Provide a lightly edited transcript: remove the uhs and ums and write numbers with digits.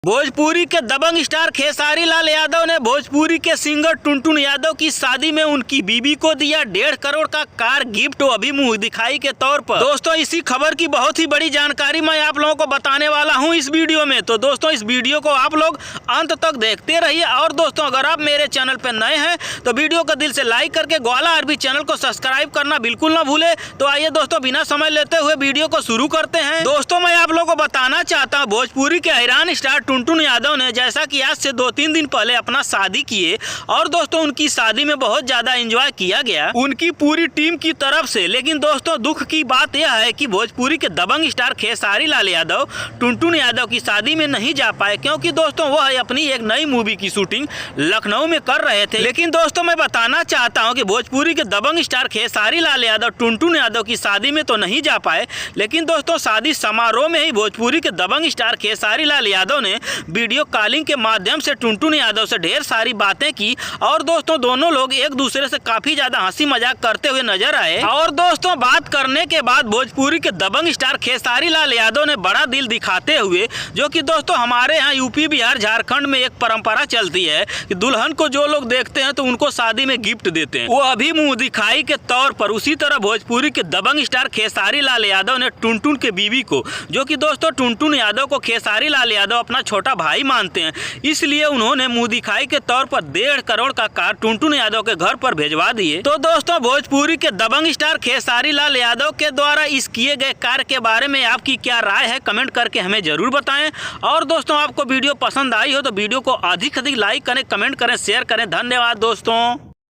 भोजपुरी के दबंग स्टार खेसारी लाल यादव ने भोजपुरी के सिंगर टुनटुन यादव की शादी में उनकी बीबी को दिया 1.5 करोड़ का कार गिफ्ट, वो भी मुंह दिखाई के तौर पर। दोस्तों, इसी खबर की बहुत ही बड़ी जानकारी मैं आप लोगों को बताने वाला हूं इस वीडियो में। तो दोस्तों, इस वीडियो को आप लोग अंत तक देखते रहिए। और दोस्तों, अगर आप मेरे चैनल पर नए हैं तो वीडियो को दिल से लाइक करके ग्वाला आरबी चैनल को सब्सक्राइब करना बिल्कुल ना भूले। तो आइए दोस्तों, बिना समय लेते हुए वीडियो को शुरू करते हैं। दोस्तों, मैं आप लोगों को बताना चाहता हूँ, भोजपुरी के हैरान स्टार टुनटुन यादव ने जैसा कि आज से 2-3 दिन पहले अपना शादी किए और दोस्तों उनकी शादी में बहुत ज्यादा एंजॉय किया गया उनकी पूरी टीम की तरफ से। लेकिन दोस्तों, दुख की बात यह है कि भोजपुरी के दबंग स्टार खेसारी लाल यादव टुनटुन यादव की शादी में नहीं जा पाए, क्योंकि दोस्तों वह अपनी एक नई मूवी की शूटिंग लखनऊ में कर रहे थे। लेकिन दोस्तों, मैं बताना चाहता हूं कि भोजपुरी के दबंग स्टार खेसारी लाल यादव टुनटुन यादव की शादी में तो नहीं जा पाए, लेकिन दोस्तों शादी समारोह में ही भोजपुरी के दबंग स्टार खेसारी लाल यादव ने वीडियो कॉलिंग के माध्यम से टुनटुन यादव से ढेर सारी बातें की। और दोस्तों, दोनों लोग एक दूसरे से काफी ज्यादा हंसी मजाक करते हुए नजर आए। और दोस्तों, बात करने के बाद भोजपुरी के दबंग स्टार खेसारी लाल यादव ने बड़ा दिल दिखाते हुए, जो कि दोस्तों हमारे यहाँ यूपी बिहार झारखंड में एक परंपरा चलती है कि दुल्हन को जो लोग देखते हैं तो उनको शादी में गिफ्ट देते हैं, वो अभी मुंह दिखाई के तौर पर। उसी तरह भोजपुरी के दबंग स्टार खेसारी लाल यादव ने टुनटुन के बीवी को, जो कि दोस्तों टुनटुन यादव को खेसारी लाल यादव अपना छोटा भाई मानते हैं, इसलिए उन्होंने मुंह दिखाई के तौर पर 1.5 करोड़ का कार टुनटुन यादव के घर पर भेजवा दिए। तो दोस्तों, भोजपुरी के दबंग स्टार खेसारी लाल यादव के द्वारा इस किए गए कार के बारे में आपकी क्या राय है, कमेंट करके हमें जरूर बताएं। और दोस्तों, आपको वीडियो पसंद आई हो तो वीडियो को अधिक लाइक करें, कमेंट करें, शेयर करें। धन्यवाद दोस्तों।